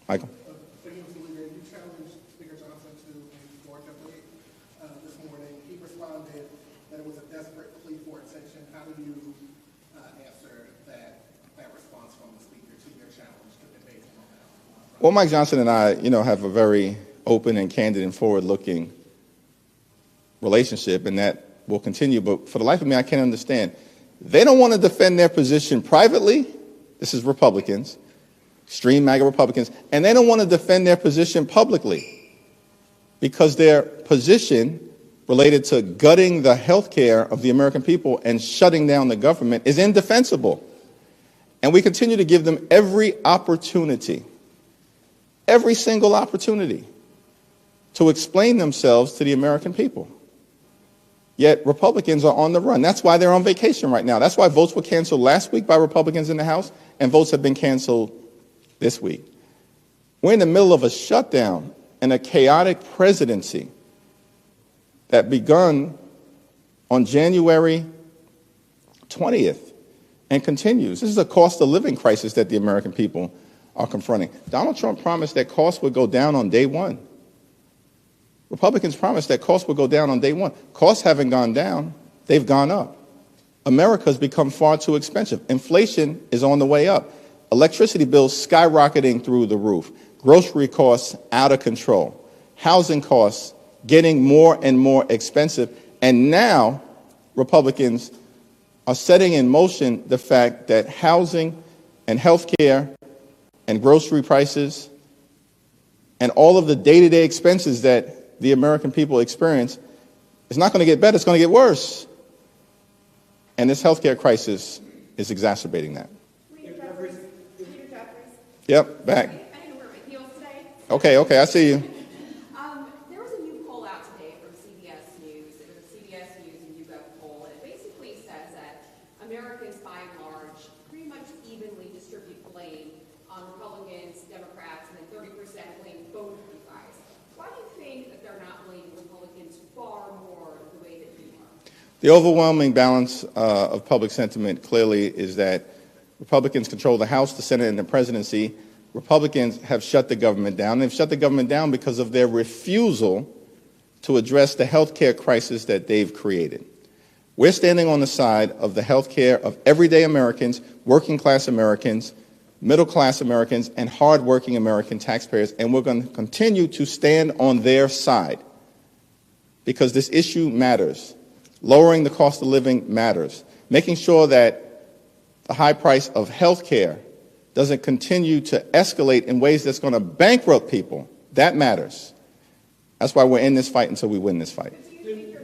Michael. You challenged Speaker Johnson to a Georgia debate this morning. He responded that it was a desperate plea for attention. How do you answer that response from the Speaker to your challenge to debate him on that? Well, Mike Johnson and I, have a very open and candid and forward-looking relationship, and that will continue. But for the life of me, I can't understand. They don't want to defend their position privately. This is Republicans, extreme MAGA Republicans, and they don't want to defend their position publicly because their position related to gutting the health care of the American people and shutting down the government is indefensible. And we continue to give them every opportunity, every single opportunity, to explain themselves to the American people. Yet Republicans are on the run. That's why they're on vacation right now. That's why votes were canceled last week by Republicans in the House, and votes have been canceled this week. We're in the middle of a shutdown and a chaotic presidency that begun on January 20th and continues. This is a cost of living crisis that the American people are confronting. Donald Trump promised that costs would go down on day one. Republicans promised that costs would go down on day one. Costs haven't gone down, they've gone up. America's become far too expensive. Inflation is on the way up. Electricity bills skyrocketing through the roof. Grocery costs out of control. Housing costs getting more and more expensive. And now Republicans are setting in motion the fact that housing and health care and grocery prices and all of the day-to-day expenses that the American people experience is not going to get better, it's going to get worse. And this healthcare crisis is exacerbating that. Leader Jeffries. Yep, back. I need to wear my heels today. Okay, I see you. There was a new poll out today from CBS News. It was a CBS News and YouGov poll, and it basically says that Americans, by and large, pretty much evenly distribute blame on Republicans, Democrats, and then 30% blame both of you guys. Why do you think that they're not blaming Republicans far more the way that you are? The overwhelming balance of public sentiment clearly is that Republicans control the House, the Senate, and the presidency. Republicans have shut the government down. They've shut the government down because of their refusal to address the health care crisis that they've created. We're standing on the side of the health care of everyday Americans, working class Americans, middle class Americans, and hardworking American taxpayers, and we're going to continue to stand on their side because this issue matters. Lowering the cost of living matters. Making sure that the high price of health care doesn't continue to escalate in ways that's going to bankrupt people, that matters. That's why we're in this fight until we win this fight. Do you think